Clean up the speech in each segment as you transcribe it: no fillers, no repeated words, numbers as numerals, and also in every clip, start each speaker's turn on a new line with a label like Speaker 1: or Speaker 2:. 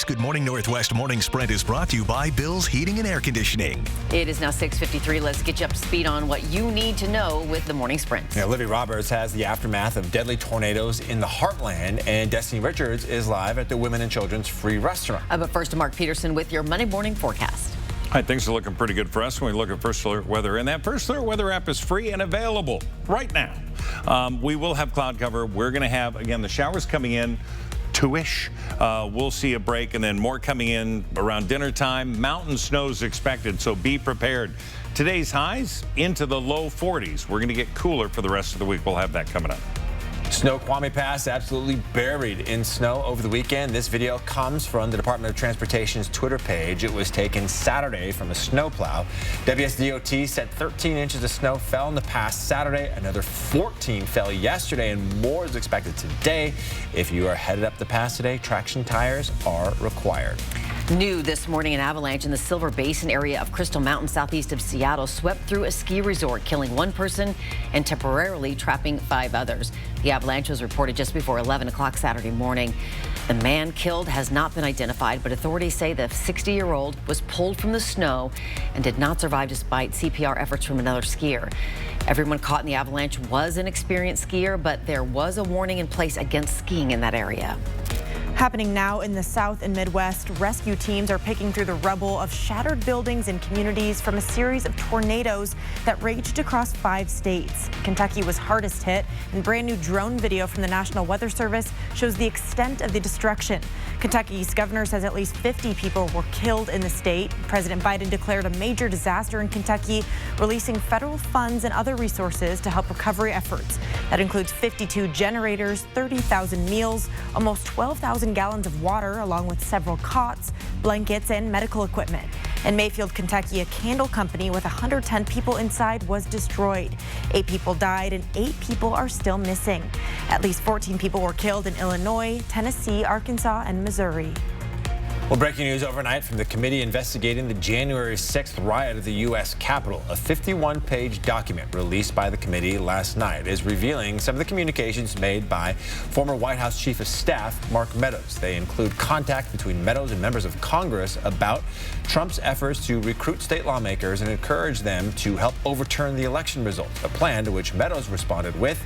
Speaker 1: Good Morning Northwest Morning Sprint is brought to you by Bill's Heating and Air Conditioning.
Speaker 2: It is now 6:53. Let's get you up to speed on what you need to know with the Morning Sprint.
Speaker 3: Yeah, Olivia Roberts has the aftermath of deadly tornadoes in the heartland, and Destiny Richards is live at the Women and Children's Free Restaurant.
Speaker 2: But first, Mark Peterson with your Monday morning forecast.
Speaker 4: All right, things are looking pretty good for us when we look at First Alert Weather, and that First Alert Weather app is free and available right now. We will have cloud cover. We're going to have, again, the showers coming in 2-ish. We'll see a break and then more coming in around dinner time. Mountain snow's expected, so be prepared. Today's highs into the low 40s. We're going to get cooler for the rest of the week. We'll have that coming up.
Speaker 3: Snoqualmie Pass absolutely buried in snow over the weekend. This video comes from the Department of Transportation's Twitter page. It was taken Saturday from a snowplow. WSDOT said 13 inches of snow fell in the pass Saturday. Another 14 fell yesterday, and more is expected today. If you are headed up the pass today, traction tires are required.
Speaker 2: New this morning, an avalanche in the Silver Basin area of Crystal Mountain, southeast of Seattle, swept through a ski resort, killing one person and temporarily trapping 5 others. The avalanche was reported just before 11 o'clock Saturday morning. The man killed has not been identified, but authorities say the 60-year-old was pulled from the snow and did not survive despite CPR efforts from another skier. Everyone caught in the avalanche was an experienced skier, but there was a warning in place against skiing in that area.
Speaker 5: Happening now in the South and Midwest, rescue teams are picking through the rubble of shattered buildings and communities from a series of tornadoes that raged across 5 states. Kentucky was hardest hit, and brand new drone video from the National Weather Service shows the extent of the destruction. Kentucky's governor says at least 50 people were killed in the state. President Biden declared a major disaster in Kentucky, releasing federal funds and other resources to help recovery efforts. That includes 52 generators, 30,000 meals, almost 12,000 gallons of water, along with several cots, blankets, and medical equipment. In Mayfield, Kentucky, a candle company with 110 people inside was destroyed. 8 people died and 8 people are still missing. At least 14 people were killed in Illinois, Tennessee, Arkansas, and Missouri.
Speaker 3: Well, breaking news overnight from the committee investigating the January 6th riot at the U.S. Capitol. A 51-page document released by the committee last night is revealing some of the communications made by former White House Chief of Staff Mark Meadows. They include contact between Meadows and members of Congress about Trump's efforts to recruit state lawmakers and encourage them to help overturn the election results, a plan to which Meadows responded with,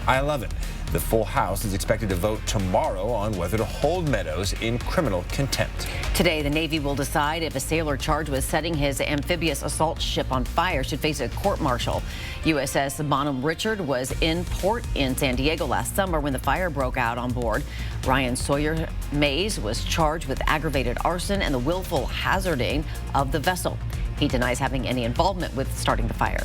Speaker 3: "I love it." The full House is expected to vote tomorrow on whether to hold Meadows in criminal contempt.
Speaker 2: Today, the Navy will decide if a sailor charged with setting his amphibious assault ship on fire should face a court-martial. USS Bonham Richard was in port in San Diego last summer when the fire broke out on board. Ryan Sawyer Mays was charged with aggravated arson and the willful hazarding of the vessel. He denies having any involvement with starting the fire.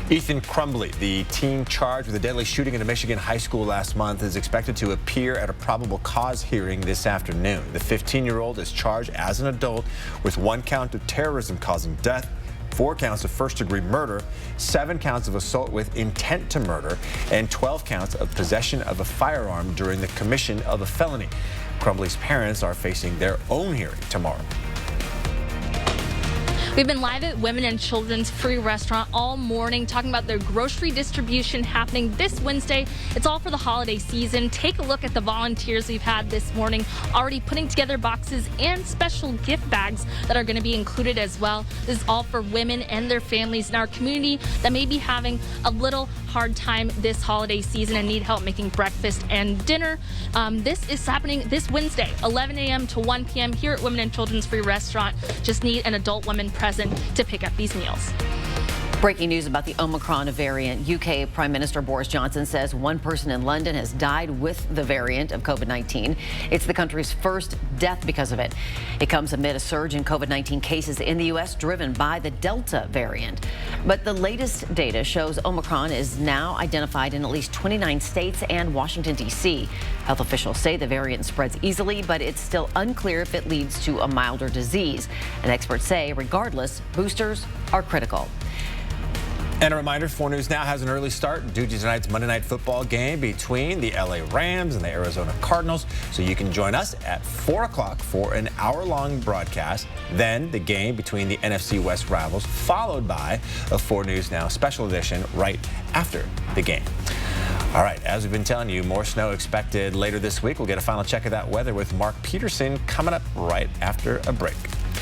Speaker 3: Ethan Crumbley, the teen charged with a deadly shooting at a Michigan high school last month, is expected to appear at a probable cause hearing this afternoon. The 15-year-old is charged as an adult with 1 count of terrorism causing death, 4 counts of first-degree murder, 7 counts of assault with intent to murder, and 12 counts of possession of a firearm during the commission of a felony. Crumbley's parents are facing their own hearing tomorrow.
Speaker 6: We've been live at Women and Children's Free Restaurant all morning talking about their grocery distribution happening this Wednesday. It's all for the holiday season. Take a look at the volunteers we've had this morning already putting together boxes and special gift bags that are going to be included as well. This is all for women and their families in our community that may be having a little hard time this holiday season and need help making breakfast and dinner. This is happening this Wednesday, 11 a.m. to 1 p.m. here at Women and Children's Free Restaurant. Just need an adult woman present to pick up these meals.
Speaker 2: Breaking news about the Omicron variant. UK Prime Minister Boris Johnson says 1 person in London has died with the variant of COVID-19. It's the country's first death because of it. It comes amid a surge in COVID-19 cases in the U.S. driven by the Delta variant. But the latest data shows Omicron is now identified in at least 29 states and Washington, D.C. Health officials say the variant spreads easily, but it's still unclear if it leads to a milder disease. And experts say, regardless, boosters are critical.
Speaker 3: And a reminder, 4 News Now has an early start due to tonight's Monday Night Football game between the LA Rams and the Arizona Cardinals. So you can join us at 4 o'clock for an hour-long broadcast. Then the game between the NFC West rivals, followed by a 4 News Now special edition right after the game. All right, as we've been telling you, more snow expected later this week. We'll get a final check of that weather with Mark Peterson coming up right after a break.